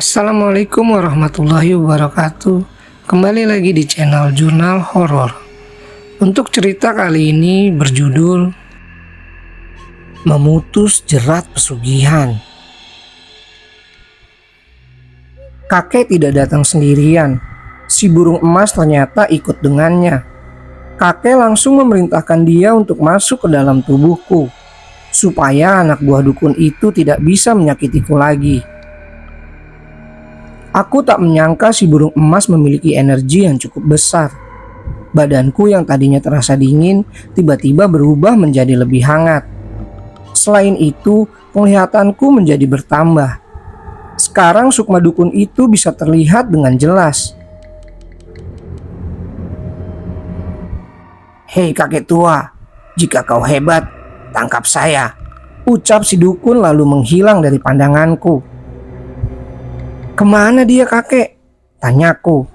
Assalamualaikum warahmatullahi wabarakatuh. Kembali lagi di channel Jurnal Horor. Untuk cerita kali ini berjudul Memutus Jerat Pesugihan. Kakek tidak datang sendirian. Si burung emas ternyata ikut dengannya. Kakek langsung memerintahkan dia untuk masuk ke dalam tubuhku, supaya anak buah dukun itu tidak bisa menyakitiku lagi. Aku tak menyangka si burung emas memiliki energi yang cukup besar. Badanku yang tadinya terasa dingin tiba-tiba berubah menjadi lebih hangat. Selain itu, penglihatanku menjadi bertambah. Sekarang sukma dukun itu bisa terlihat dengan jelas. "Hei kakek tua, jika kau hebat, tangkap saya," ucap si dukun lalu menghilang dari pandanganku. "Kemana dia kakek?" tanyaku.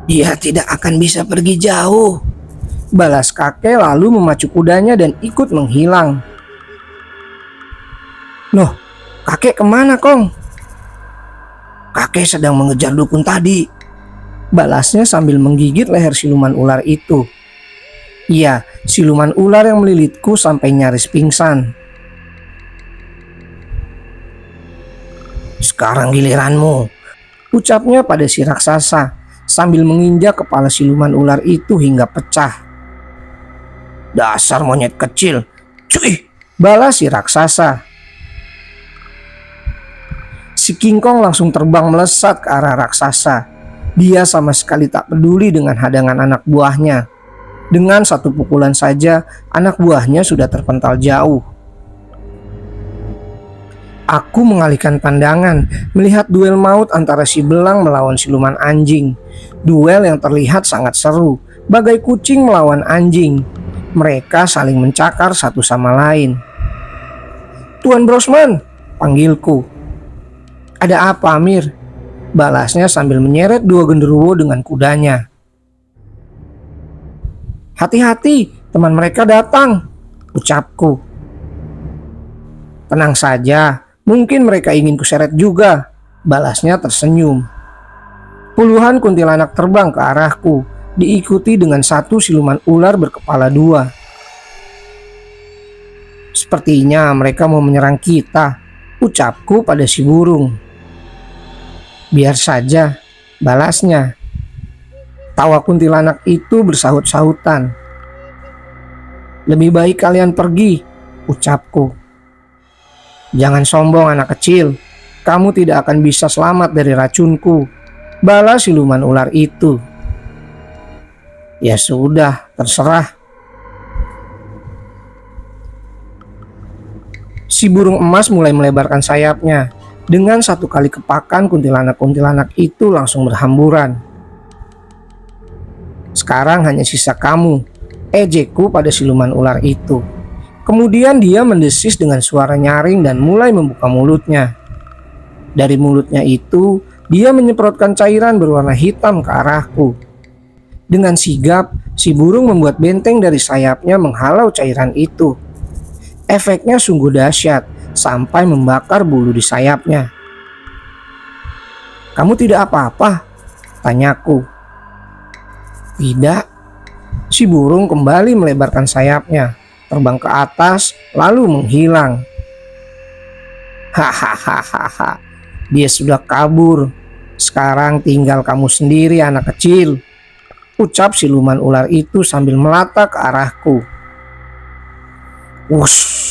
"Dia tidak akan bisa pergi jauh," balas kakek lalu memacu kudanya dan ikut menghilang. "Loh, kakek kemana Kong?" "Kakek sedang mengejar dukun tadi," balasnya sambil menggigit leher siluman ular itu. Iya, siluman ular yang melilitku sampai nyaris pingsan. "Sekarang giliranmu," ucapnya pada si raksasa sambil menginjak kepala siluman ular itu hingga pecah. "Dasar monyet kecil, cuy," balas si raksasa. Si kingkong langsung terbang melesat ke arah raksasa. Dia sama sekali tak peduli dengan hadangan anak buahnya. Dengan satu pukulan saja, anak buahnya sudah terpental jauh. Aku mengalihkan pandangan, melihat duel maut antara si belang melawan siluman anjing. Duel yang terlihat sangat seru, bagai kucing melawan anjing. Mereka saling mencakar satu sama lain. "Tuan Brosman," panggilku. "Ada apa, Amir?" balasnya sambil menyeret dua genderuwo dengan kudanya. "Hati-hati, teman mereka datang," ucapku. "Tenang saja, mungkin mereka ingin kuseret juga," balasnya tersenyum. Puluhan kuntilanak terbang ke arahku, diikuti dengan satu siluman ular berkepala dua. "Sepertinya mereka mau menyerang kita," ucapku pada si burung. "Biar saja," balasnya. Tawa kuntilanak itu bersahut-sahutan. "Lebih baik kalian pergi," ucapku. "Jangan sombong anak kecil, kamu tidak akan bisa selamat dari racunku," balas siluman ular itu. "Ya sudah, terserah." Si burung emas mulai melebarkan sayapnya. Dengan satu kali kepakan, kuntilanak-kuntilanak itu langsung berhamburan. "Sekarang hanya sisa kamu," ejekku pada siluman ular itu. Kemudian dia mendesis dengan suara nyaring dan mulai membuka mulutnya. Dari mulutnya itu, dia menyemprotkan cairan berwarna hitam ke arahku. Dengan sigap, si burung membuat benteng dari sayapnya menghalau cairan itu. Efeknya sungguh dahsyat, sampai membakar bulu di sayapnya. "Kamu tidak apa-apa?" tanyaku. "Tidak." Si burung kembali melebarkan sayapnya, terbang ke atas, lalu menghilang. "Hahaha, dia sudah kabur. Sekarang tinggal kamu sendiri anak kecil," ucap siluman ular itu sambil melata ke arahku. Wush!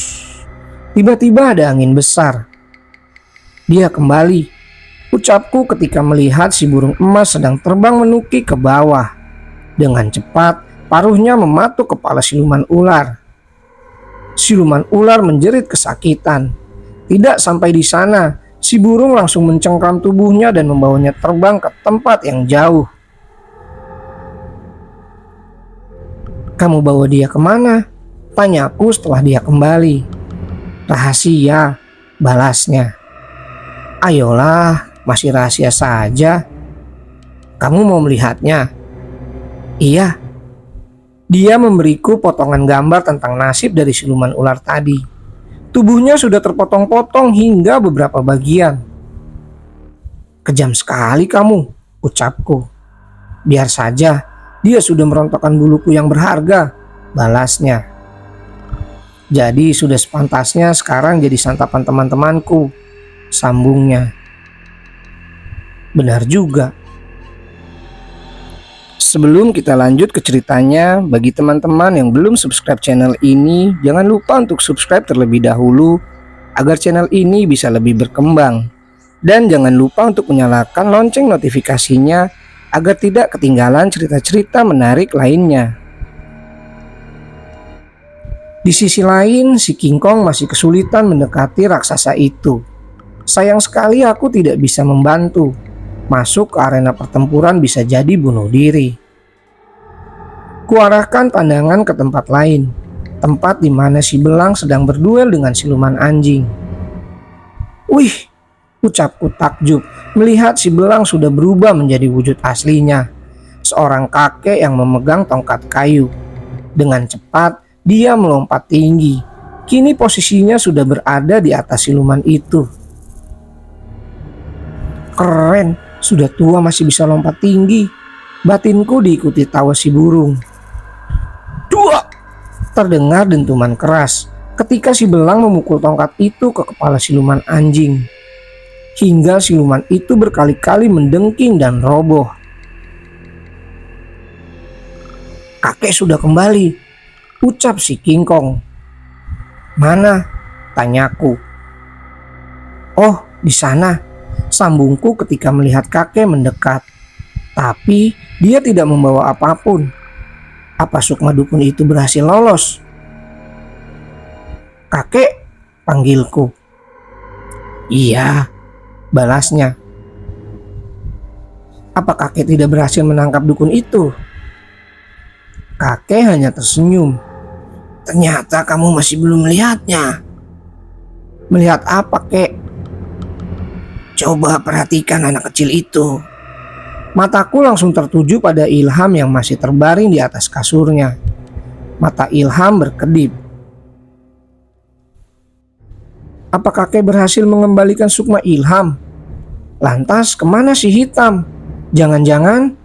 Tiba-tiba ada angin besar. "Dia kembali," ucapku ketika melihat si burung emas sedang terbang menukik ke bawah. Dengan cepat, paruhnya mematuk kepala siluman ular. Siluman ular menjerit kesakitan. Tidak sampai di sana, si burung langsung mencengkram tubuhnya dan membawanya terbang ke tempat yang jauh. "Kamu bawa dia kemana?" tanyaku setelah dia kembali. "Rahasia," balasnya. "Ayolah, masih rahasia saja. Kamu mau melihatnya?" "Iya." Dia memberiku potongan gambar tentang nasib dari siluman ular tadi. Tubuhnya sudah terpotong-potong hingga beberapa bagian. Kejam sekali kamu, ucapku. Biar saja, dia sudah merontokkan buluku yang berharga, balasnya. Jadi sudah sepantasnya sekarang jadi santapan teman-temanku, sambungnya. Benar juga. Sebelum kita lanjut ke ceritanya, bagi teman-teman yang belum subscribe channel ini, jangan lupa untuk subscribe terlebih dahulu agar channel ini bisa lebih berkembang. Dan jangan lupa untuk menyalakan lonceng notifikasinya agar tidak ketinggalan cerita-cerita menarik lainnya. Di sisi lain, si King Kong masih kesulitan mendekati raksasa itu. Sayang sekali aku tidak bisa membantu. Masuk ke arena pertempuran bisa jadi bunuh diri. Kuarahkan pandangan ke tempat lain, tempat di mana si belang sedang berduel dengan siluman anjing. Wih, ucapku takjub melihat si belang sudah berubah menjadi wujud aslinya. Seorang kakek yang memegang tongkat kayu. Dengan cepat, dia melompat tinggi. Kini posisinya sudah berada di atas siluman itu. Keren. Sudah tua masih bisa lompat tinggi. Batinku diikuti tawa si burung. Dua! Terdengar dentuman keras ketika si belang memukul tongkat itu ke kepala siluman anjing. Hingga siluman itu berkali-kali mendengking dan roboh. Kakek sudah kembali, ucap si King Kong. Mana? Tanyaku. Oh, di sana, sambungku ketika melihat kakek mendekat. Tapi dia tidak membawa apapun. Apa sukma dukun itu berhasil lolos? Kakek, panggilku. Iya, balasnya. Apa kakek tidak berhasil menangkap dukun itu? Kakek hanya tersenyum. Ternyata kamu masih belum melihatnya. Melihat apa, kek? Coba perhatikan anak kecil itu. Mataku langsung tertuju pada Ilham yang masih terbaring di atas kasurnya. Mata Ilham berkedip. Apa kakek berhasil mengembalikan sukma Ilham? Lantas kemana si hitam? Jangan-jangan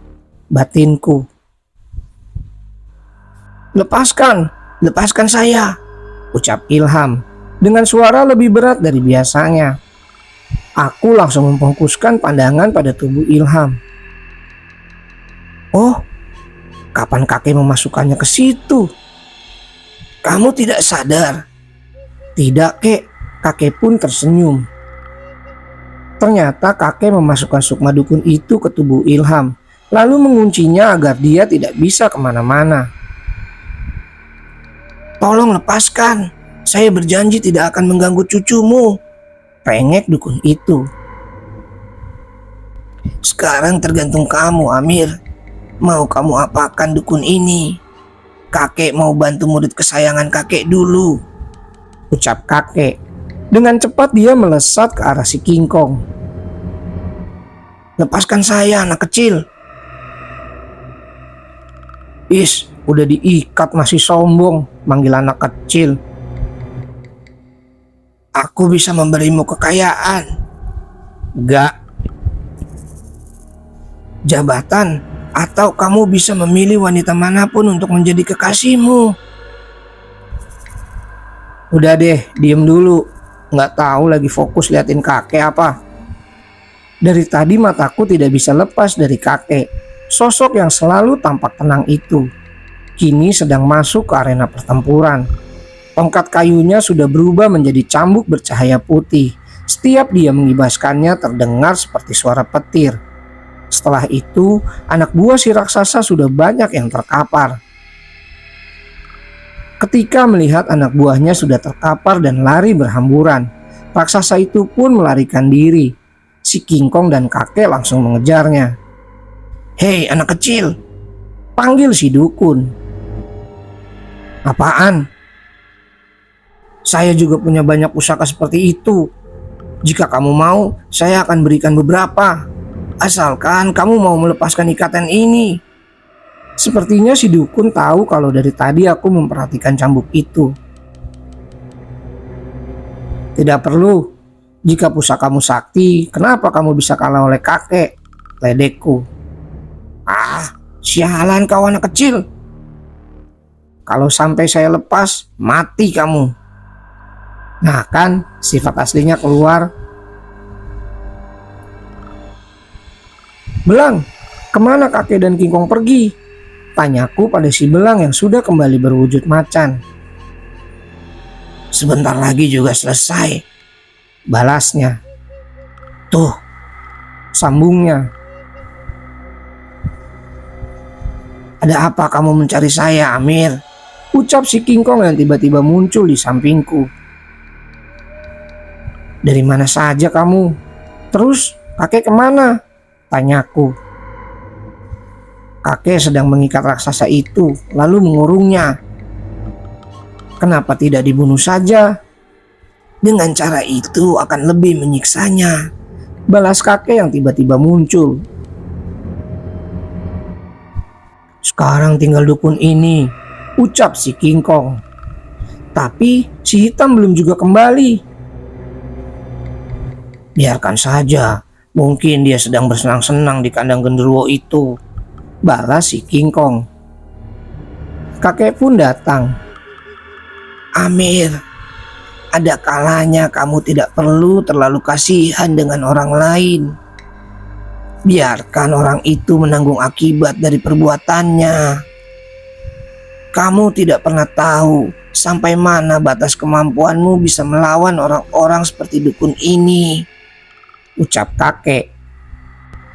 batinku. Lepaskan saya, ucap Ilham dengan suara lebih berat dari biasanya. Aku langsung memfokuskan pandangan pada tubuh Ilham. Oh, kapan kakek memasukkannya ke situ? Kamu tidak sadar? Tidak, kek. Kakek pun tersenyum. Ternyata kakek memasukkan sukma dukun itu ke tubuh Ilham, lalu menguncinya agar dia tidak bisa kemana-mana. Tolong lepaskan, saya berjanji tidak akan mengganggu cucumu, rengek dukun itu. Sekarang tergantung kamu, Amir. Mau kamu apakan dukun ini? Kakek mau bantu murid kesayangan kakek dulu, ucap kakek. Dengan cepat dia melesat ke arah si King Kong. Lepaskan saya, anak kecil. Is, udah diikat masih sombong, manggil anak kecil. Aku bisa memberimu kekayaan. Gak. Jabatan, atau kamu bisa memilih wanita manapun untuk menjadi kekasihmu. Udah deh, diem dulu. Gak tahu lagi fokus liatin kakek apa. Dari tadi mataku tidak bisa lepas dari kakek. Sosok yang selalu tampak tenang itu kini sedang masuk ke arena pertempuran. Tongkat kayunya sudah berubah menjadi cambuk bercahaya putih. Setiap dia mengibaskannya terdengar seperti suara petir. Setelah itu, anak buah si raksasa sudah banyak yang terkapar. Ketika melihat anak buahnya sudah terkapar dan lari berhamburan, raksasa itu pun melarikan diri. Si King Kong dan kakek langsung mengejarnya. Hei anak kecil, panggil si dukun. Apaan? Saya juga punya banyak pusaka seperti itu. Jika kamu mau, saya akan berikan beberapa. Asalkan kamu mau melepaskan ikatan ini. Sepertinya si dukun tahu kalau dari tadi aku memperhatikan cambuk itu. Tidak perlu, Jika pusakamu sakti, kenapa kamu bisa kalah oleh kakek? Ledekku. Ah, sialan kau anak kecil. Kalau sampai saya lepas, mati kamu. Nah kan, sifat aslinya keluar. Belang, kemana kakek dan King Kong pergi? Tanyaku pada si belang yang sudah kembali berwujud macan. Sebentar lagi juga selesai, balasnya. Tuh, sambungnya. Ada apa kamu mencari saya, Amir? Ucap si King Kong yang tiba-tiba muncul di sampingku. Dari mana saja kamu? Terus kakek kemana? Tanyaku. Kakek sedang mengikat raksasa itu, lalu mengurungnya. Kenapa tidak dibunuh saja? Dengan cara itu akan lebih menyiksanya, balas kakek yang tiba-tiba muncul. Sekarang tinggal dukun ini, ucap si King Kong. Tapi si hitam belum juga kembali. Biarkan saja, mungkin dia sedang bersenang-senang di kandang genderuwo itu, balas si King Kong. Kakek pun datang. Amir, ada kalanya kamu tidak perlu terlalu kasihan dengan orang lain. Biarkan orang itu menanggung akibat dari perbuatannya. Kamu tidak pernah tahu sampai mana batas kemampuanmu bisa melawan orang-orang seperti dukun ini, ucap kakek.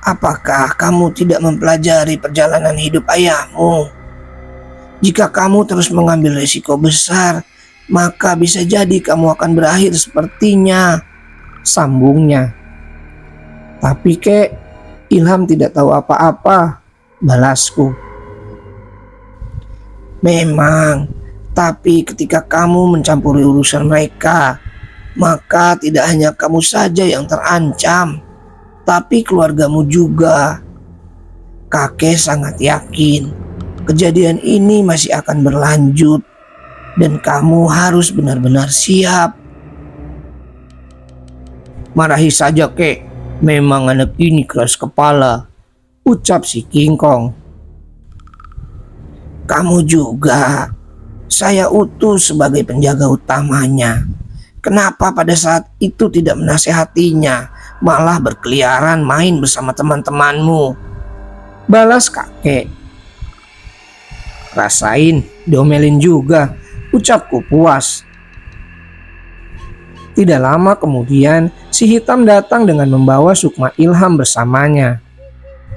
Apakah kamu tidak mempelajari perjalanan hidup ayahmu? Jika kamu terus mengambil risiko besar, maka bisa jadi kamu akan berakhir sepertinya, sambungnya. Tapi kek, Ilham tidak tahu apa-apa, balasku. Memang, tapi ketika kamu mencampuri urusan mereka, maka tidak hanya kamu saja yang terancam, tapi keluargamu juga. Kakek sangat yakin kejadian ini masih akan berlanjut dan kamu harus benar-benar siap. Marahi saja kek, memang anak ini keras kepala, ucap si King Kong. Kamu juga, saya utus sebagai penjaga utamanya. Kenapa pada saat itu tidak menasehatinya, malah berkeliaran main bersama teman-temanmu, balas kakek. Rasain, diomelin juga, ucapku puas. Tidak lama kemudian, si hitam datang dengan membawa Sukma Ilham bersamanya.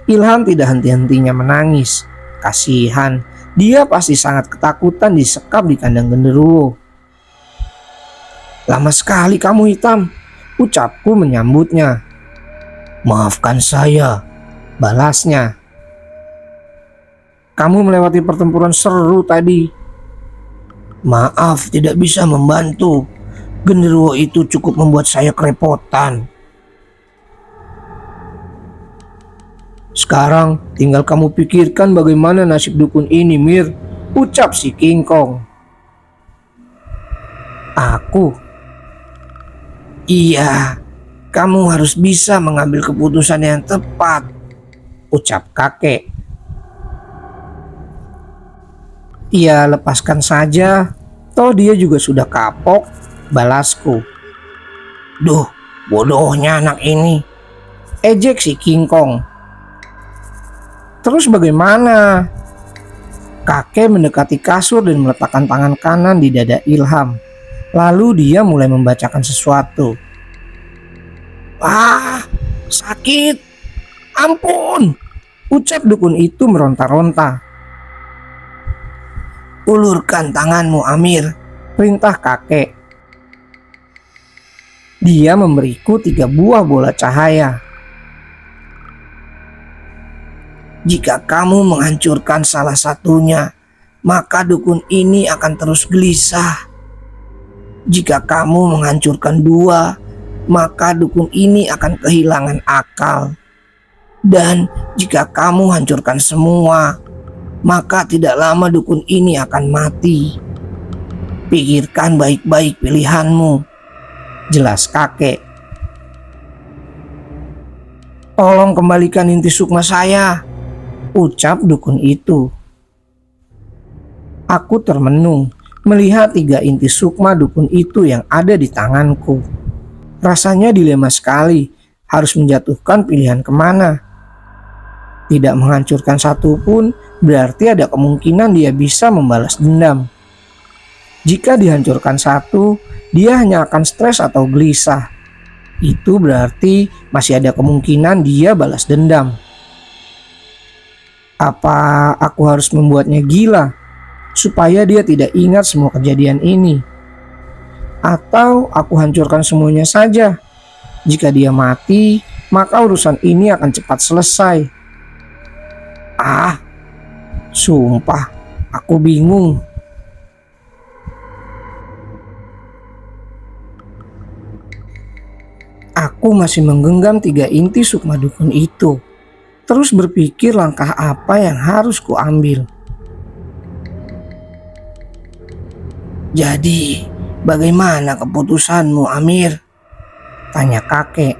Ilham tidak henti-hentinya menangis. Kasihan, dia pasti sangat ketakutan disekap di kandang genderuwo. Lama sekali kamu hitam, ucapku menyambutnya. Maafkan saya, balasnya. Kamu melewati pertempuran seru tadi. Maaf, tidak bisa membantu. Genderuwo itu cukup membuat saya kerepotan. Sekarang tinggal kamu pikirkan bagaimana nasib dukun ini, Mir, ucap si King Kong. Aku? Iya, kamu harus bisa mengambil keputusan yang tepat, ucap kakek. Iya, lepaskan saja, toh dia juga sudah kapok, balasku. Duh, bodohnya anak ini, ejek si King Kong. Terus bagaimana? Kakek mendekati kasur dan meletakkan tangan kanan di dada Ilham. Lalu dia mulai membacakan sesuatu. Wah, sakit. Ampun, ucap dukun itu meronta-ronta. Ulurkan tanganmu, Amir, perintah kakek. Dia memberiku 3 buah bola cahaya. Jika kamu menghancurkan salah satunya, maka dukun ini akan terus gelisah. Jika kamu menghancurkan 2, maka dukun ini akan kehilangan akal. Dan jika kamu hancurkan semua, maka tidak lama dukun ini akan mati. Pikirkan baik-baik pilihanmu, jelas kakek. Tolong kembalikan inti sukma saya, ucap dukun itu. Aku termenung melihat 3 inti sukma dukun itu yang ada di tanganku. Rasanya dilema sekali, harus menjatuhkan pilihan kemana. Tidak menghancurkan satu pun berarti ada kemungkinan dia bisa membalas dendam. Jika dihancurkan satu, dia hanya akan stres atau gelisah. Itu berarti masih ada kemungkinan dia balas dendam. Apa aku harus membuatnya gila supaya dia tidak ingat semua kejadian ini? Atau aku hancurkan semuanya saja? Jika dia mati, maka urusan ini akan cepat selesai. Sumpah, aku bingung. Aku masih menggenggam 3 inti sukma dukun itu. Terus berpikir langkah apa yang harus kuambil. Jadi, bagaimana keputusanmu, Amir? Tanya kakek.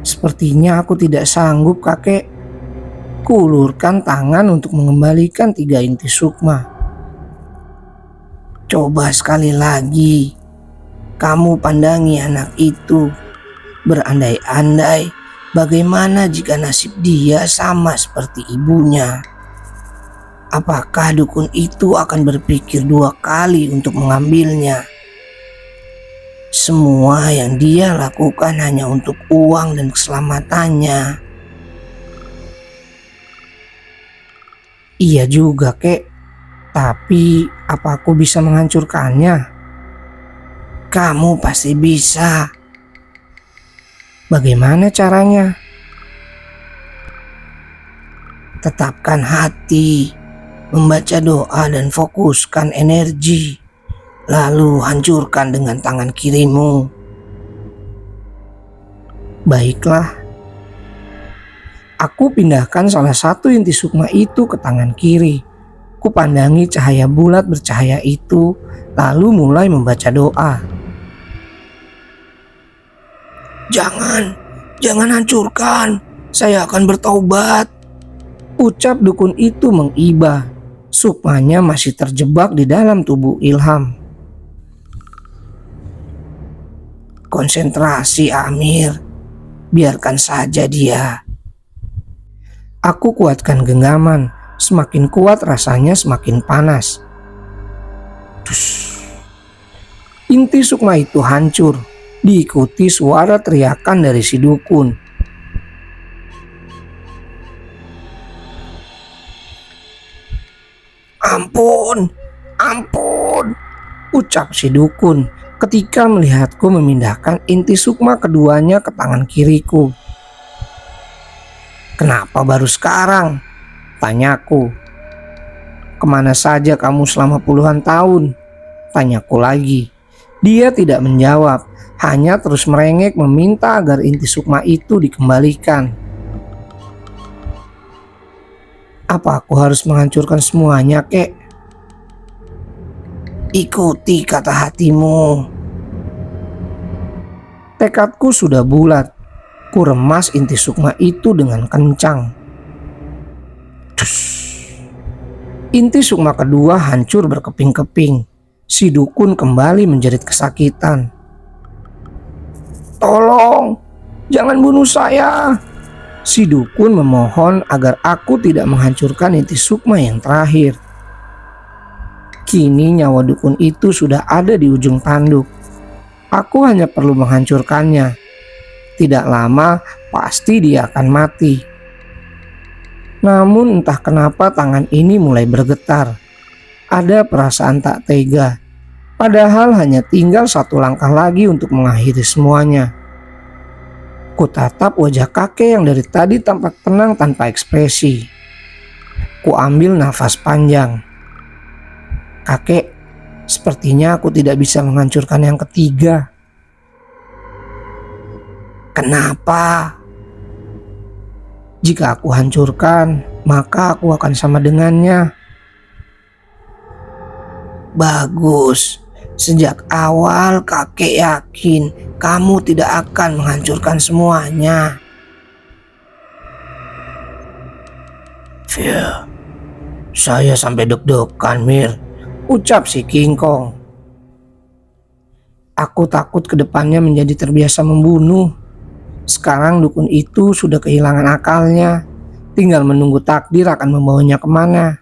Sepertinya aku tidak sanggup, kakek. Kuulurkan tangan untuk mengembalikan 3 inti sukma. Coba sekali lagi. Kamu pandangi anak itu, berandai-andai bagaimana jika nasib dia sama seperti ibunya. Apakah dukun itu akan berpikir 2 kali untuk mengambilnya? Semua yang dia lakukan hanya untuk uang dan keselamatannya. Iya juga, kek. Tapi apa aku bisa menghancurkannya? Kamu pasti bisa. Bagaimana caranya? Tetapkan hati, membaca doa dan fokuskan energi. Lalu hancurkan dengan tangan kirimu. Baiklah. Aku pindahkan salah satu inti sukma itu ke tangan kiri. Kupandangi cahaya bulat bercahaya itu, lalu mulai membaca doa. Jangan hancurkan, saya akan bertaubat, ucap dukun itu mengiba. Sukmanya masih terjebak di dalam tubuh Ilham. Konsentrasi, Amir, biarkan saja dia. Aku kuatkan genggaman, semakin kuat rasanya semakin panas. Inti sukma itu hancur, diikuti suara teriakan dari si dukun. Ampun, ucap si dukun ketika melihatku memindahkan inti sukma keduanya ke tangan kiriku. Kenapa baru sekarang? Tanyaku. Kemana saja kamu selama puluhan tahun? Tanyaku lagi. Dia tidak menjawab, hanya terus merengek meminta agar inti sukma itu dikembalikan. Apa aku harus menghancurkan semuanya, kek? Ikuti kata hatimu. Tekadku sudah bulat. Ku remas inti sukma itu dengan kencang. Inti sukma kedua hancur berkeping-keping. Si dukun kembali menjerit kesakitan. Tolong, jangan bunuh saya. Si dukun memohon agar aku tidak menghancurkan inti sukma yang terakhir. Kini nyawa dukun itu sudah ada di ujung tanduk. Aku hanya perlu menghancurkannya. Tidak lama pasti dia akan mati. Namun entah kenapa tangan ini mulai bergetar. Ada perasaan tak tega. Padahal hanya tinggal 1 langkah lagi untuk mengakhiri semuanya. Kutatap wajah kakek yang dari tadi tampak tenang tanpa ekspresi. Ku ambil nafas panjang. Kakek, sepertinya aku tidak bisa menghancurkan yang ketiga. Kenapa? Jika aku hancurkan, maka aku akan sama dengannya. Bagus. Sejak awal kakek yakin kamu tidak akan menghancurkan semuanya. Fia, saya sampai deg-degan, Mir, ucap si King Kong. Aku takut kedepannya menjadi terbiasa membunuh. Sekarang dukun itu sudah kehilangan akalnya. Tinggal menunggu takdir akan membawanya kemana.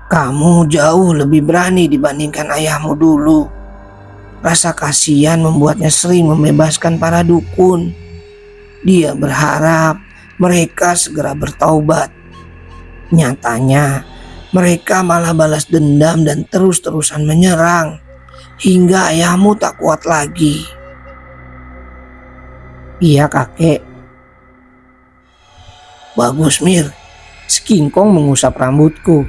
Kamu jauh lebih berani dibandingkan ayahmu dulu. Rasa kasihan membuatnya sering membebaskan para dukun. Dia berharap mereka segera bertaubat. Nyatanya mereka malah balas dendam dan terus-terusan menyerang. Hingga ayahmu tak kuat lagi. Iya kakek. Bagus Mir, si King Kong mengusap rambutku.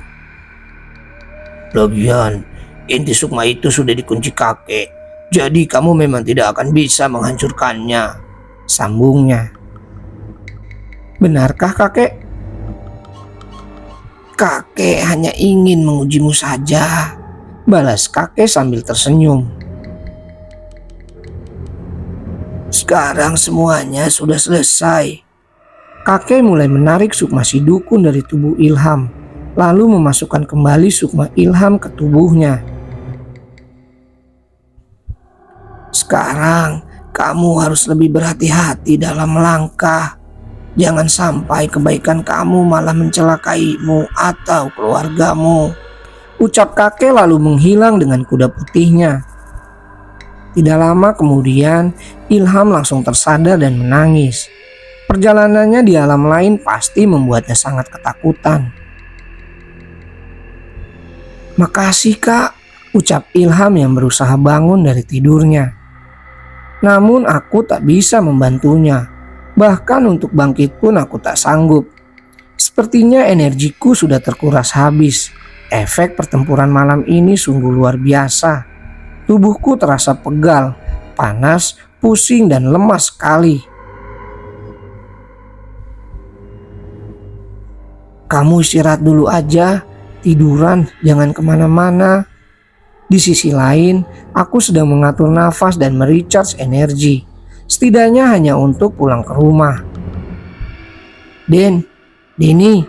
Lagian, inti sukma itu sudah dikunci kakek. Jadi kamu memang tidak akan bisa menghancurkannya, sambungnya. Benarkah kakek? Kakek hanya ingin mengujimu saja, balas kakek sambil tersenyum. Sekarang semuanya sudah selesai. Kakek mulai menarik sukma si dukun dari tubuh Ilham, lalu memasukkan kembali sukma Ilham ke tubuhnya. Sekarang kamu harus lebih berhati-hati dalam melangkah. Jangan sampai kebaikan kamu malah mencelakaimu atau keluargamu, ucap kakek lalu menghilang dengan kuda putihnya. Tidak lama kemudian Ilham langsung tersadar dan menangis. Perjalanannya di alam lain pasti membuatnya sangat ketakutan. Makasih kak, ucap Ilham yang berusaha bangun dari tidurnya. Namun aku tak bisa membantunya. Bahkan untuk bangkit pun aku tak sanggup. Sepertinya energiku sudah terkuras habis. Efek pertempuran malam ini sungguh luar biasa. Tubuhku terasa pegal, panas, pusing dan lemas sekali. Kamu istirahat dulu aja, tiduran, jangan kemana-mana. Di sisi lain, aku sedang mengatur nafas dan merecharge energi. Setidaknya hanya untuk pulang ke rumah. Denny,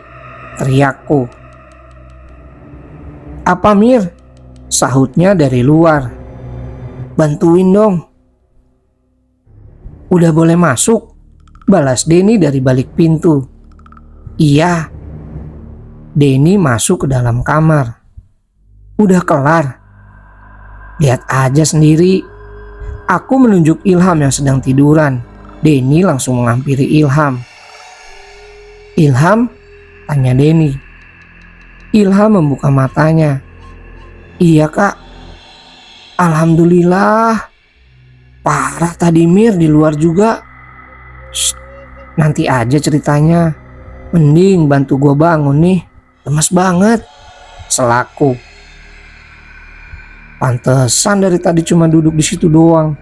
teriakku. Apa Mir? Sahutnya dari luar. Bantuin dong. Udah boleh masuk? Balas Denny dari balik pintu. Iya. Denny masuk ke dalam kamar. Udah kelar? Lihat aja sendiri. Aku menunjuk Ilham yang sedang tiduran. Denny langsung menghampiri Ilham. Ilham? Tanya Denny. Ilham membuka matanya. Iya kak. Alhamdulillah. Parah tadi Mir di luar juga. Shh, nanti aja ceritanya. Mending bantu gue bangun nih. Lemas banget, selaku. Pantesan dari tadi cuma duduk di situ doang.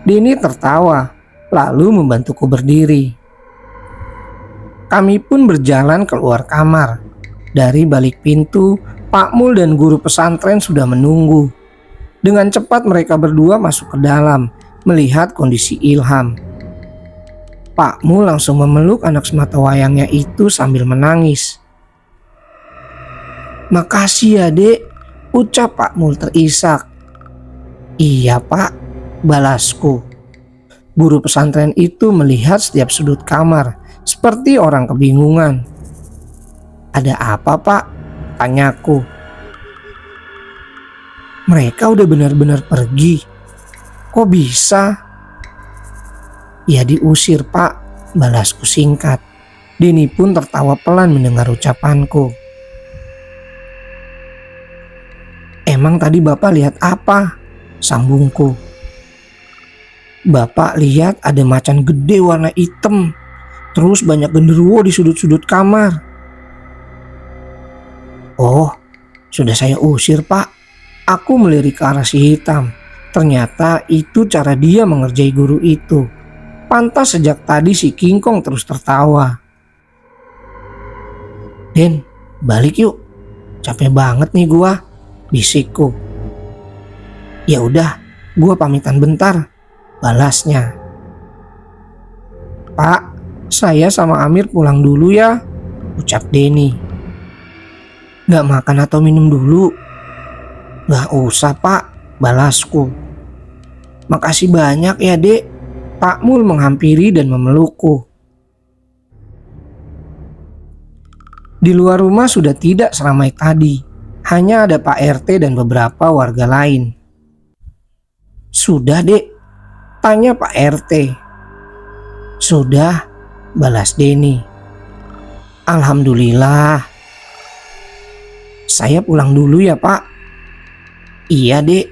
Denny tertawa, lalu membantuku berdiri. Kami pun berjalan keluar kamar. Dari balik pintu, Pak Mul dan guru pesantren sudah menunggu. Dengan cepat mereka berdua masuk ke dalam, melihat kondisi Ilham. Pak Mul langsung memeluk anak semata wayangnya itu sambil menangis. Makasih ya dek, ucap Pak Mul terisak. Iya pak, balasku. Guru pesantren itu melihat setiap sudut kamar, seperti orang kebingungan. Ada apa pak? Tanyaku. Mereka udah benar-benar pergi. Kok bisa? Ya diusir pak, balasku singkat. Denny pun tertawa pelan mendengar ucapanku. Emang tadi bapak lihat apa? Sambungku. Bapak lihat ada macan gede warna hitam. Terus banyak genderuwo di sudut-sudut kamar. Oh, sudah saya usir pak. Aku melirik ke arah si hitam. Ternyata itu cara dia mengerjai guru itu. Pantas sejak tadi si King Kong terus tertawa. Den, balik yuk. Capek banget nih gua, bisikku. Ya udah, Gua pamitan bentar, balasnya. Pak, saya sama Amir pulang dulu ya, ucap Denny. Gak makan atau minum dulu? Gak usah pak, balasku. Makasih banyak ya dek, Pak Mul menghampiri dan memelukku. Di luar rumah sudah tidak seramai tadi, hanya ada Pak RT dan beberapa warga lain. Sudah dek, tanya Pak RT. Sudah, balas Denny. Alhamdulillah. Saya pulang dulu ya pak. Iya dek,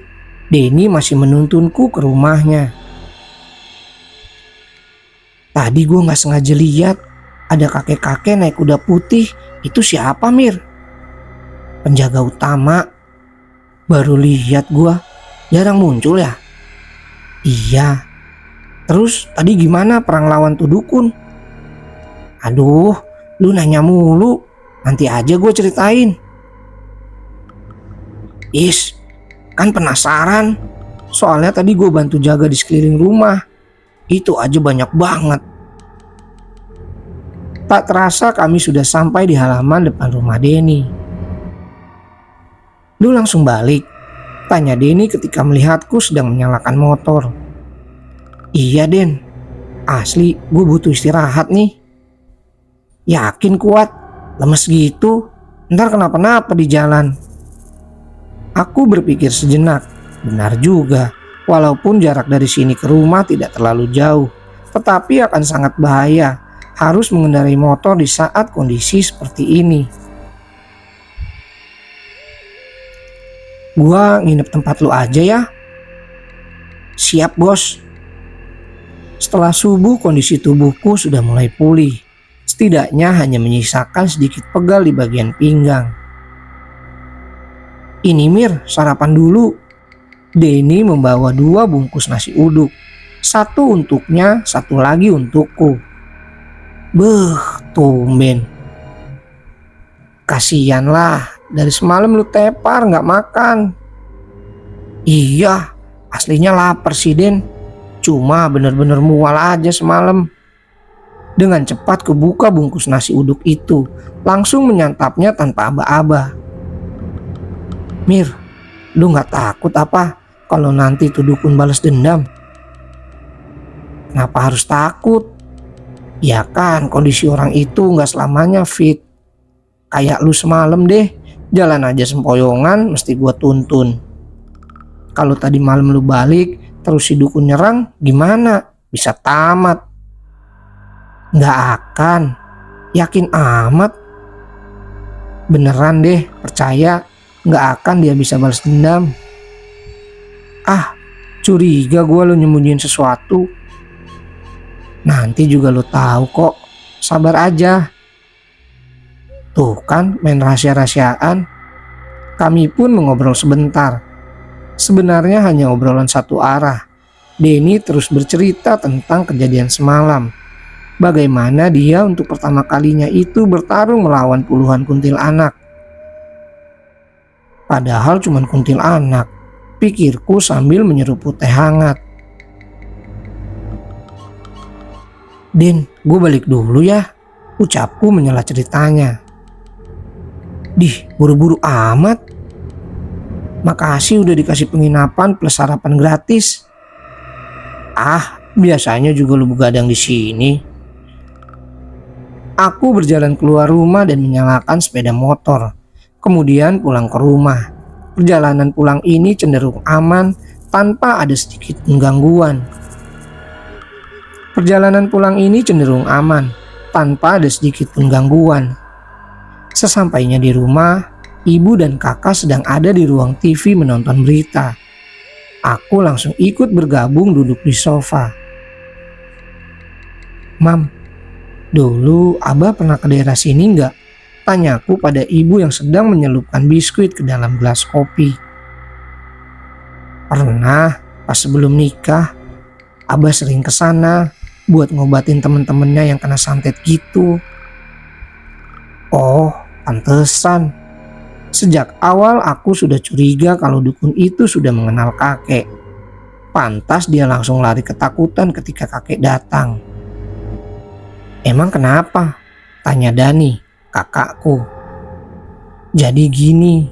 Denny masih menuntunku ke rumahnya. Tadi gue gak sengaja lihat ada kakek-kakek naik kuda putih. Itu siapa Mir? Penjaga utama. Baru lihat gue, jarang muncul ya? Iya. Terus tadi gimana perang lawan tuh dukun? Aduh, lu nanya mulu. Nanti aja gue ceritain. Is, kan penasaran. Soalnya tadi gue bantu jaga di sekeliling rumah. Itu aja banyak banget. Tak terasa kami sudah sampai di halaman depan rumah Denny. Lu langsung balik? Tanya Denny ketika melihatku sedang menyalakan motor. Iya Den, asli gue butuh istirahat nih. Yakin kuat? Lemes gitu, ntar kenapa-napa di jalan. Aku berpikir sejenak, benar juga. Walaupun jarak dari sini ke rumah tidak terlalu jauh, tetapi akan sangat bahaya harus mengendarai motor di saat kondisi seperti ini. Gua nginep tempat lu aja ya. Siap bos. Setelah subuh kondisi tubuhku sudah mulai pulih. Setidaknya hanya menyisakan sedikit pegal di bagian pinggang. Ini Mir, sarapan dulu. Denny membawa 2 bungkus nasi uduk. 1 untuknya, 1 lagi untukku. Beuh, tumben. Kasian lah, dari semalam lu tepar gak makan. Iya, aslinya lapar sih Den. Cuma bener-bener mual aja semalam. Dengan cepat kebuka bungkus nasi uduk itu, langsung menyantapnya tanpa aba-aba. Mir, lu gak takut apa kalau nanti tuh dukun balas dendam? Kenapa harus takut? Ya kan kondisi orang itu gak selamanya fit. Kayak lu semalam deh, jalan aja sempoyongan mesti gua tuntun. Kalau tadi malam lu balik terus si dukun nyerang gimana? Bisa tamat. Gak akan. Yakin amat. Beneran deh, percaya. Gak akan dia bisa balas dendam. Ah, curiga gue lo nyembunyiin sesuatu. Nanti juga lo tahu kok. Sabar aja. Tuh kan main rahasia-rahasiaan. Kami pun mengobrol sebentar. Sebenarnya hanya obrolan satu arah. Denny terus bercerita tentang kejadian semalam. Bagaimana dia untuk pertama kalinya itu bertarung melawan puluhan kuntilanak. Padahal cuma kuntilanak, pikirku sambil menyeruput teh hangat. Den, gue balik dulu ya, ucapku menyela ceritanya. Dih, buru-buru amat. Makasih udah dikasih penginapan plus sarapan gratis. Ah, biasanya juga lu begadang di sini. Aku berjalan keluar rumah dan menyalakan sepeda motor. Kemudian pulang ke rumah. Perjalanan pulang ini cenderung aman tanpa ada sedikit gangguan. Perjalanan pulang ini cenderung aman tanpa ada sedikit gangguan. Sesampainya di rumah, ibu dan kakak sedang ada di ruang TV menonton berita. Aku langsung ikut bergabung duduk di sofa. Mam, dulu Abah pernah ke daerah sini nggak? Tanyaku pada ibu yang sedang menyelupkan biskuit ke dalam gelas kopi. Pernah, pas sebelum nikah, Abah sering ke sana buat ngobatin temen-temennya yang kena santet gitu. Oh, pantesan. Sejak awal aku sudah curiga kalau dukun itu sudah mengenal kakek. Pantas dia langsung lari ketakutan ketika kakek datang. "Emang kenapa?" tanya Dani, kakakku. "Jadi gini,"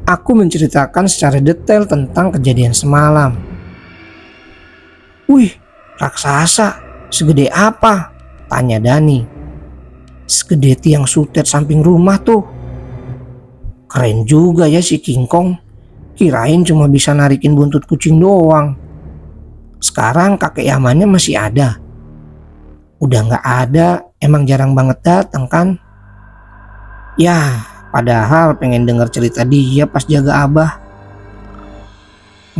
aku menceritakan secara detail tentang kejadian semalam. "Wih, raksasa, segede apa?" tanya Dani. "Segede tiang sutet samping rumah tuh." "Keren juga ya si King Kong. Kirain cuma bisa narikin buntut kucing doang. Sekarang kakek Yamannya masih ada?" "Udah nggak ada, emang jarang banget datang kan?" "Ya, padahal pengen denger cerita dia pas jaga Abah."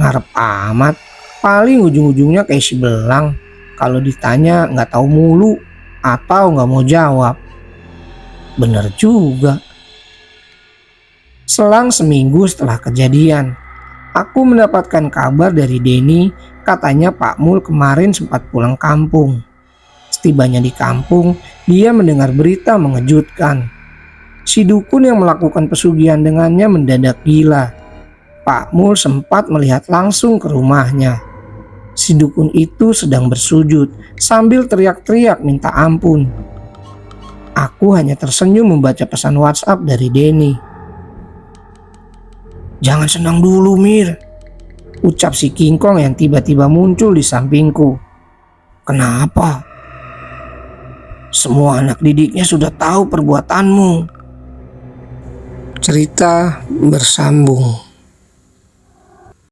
"Ngarep amat, paling ujung-ujungnya kayak si belang. Kalau ditanya nggak tahu mulu atau nggak mau jawab." "Bener juga." Selang seminggu setelah kejadian, aku mendapatkan kabar dari Denny. Katanya Pak Mul kemarin sempat pulang kampung. Setibanya di kampung, dia mendengar berita mengejutkan. Si dukun yang melakukan pesugihan dengannya mendadak gila. Pak Mul sempat melihat langsung ke rumahnya. Si dukun itu sedang bersujud sambil teriak-teriak minta ampun. Aku hanya tersenyum membaca pesan WhatsApp dari Denny. "Jangan senang dulu, Mir," ucap si King Kong yang tiba-tiba muncul di sampingku. "Kenapa?" "Semua anak didiknya sudah tahu perbuatanmu." Cerita bersambung.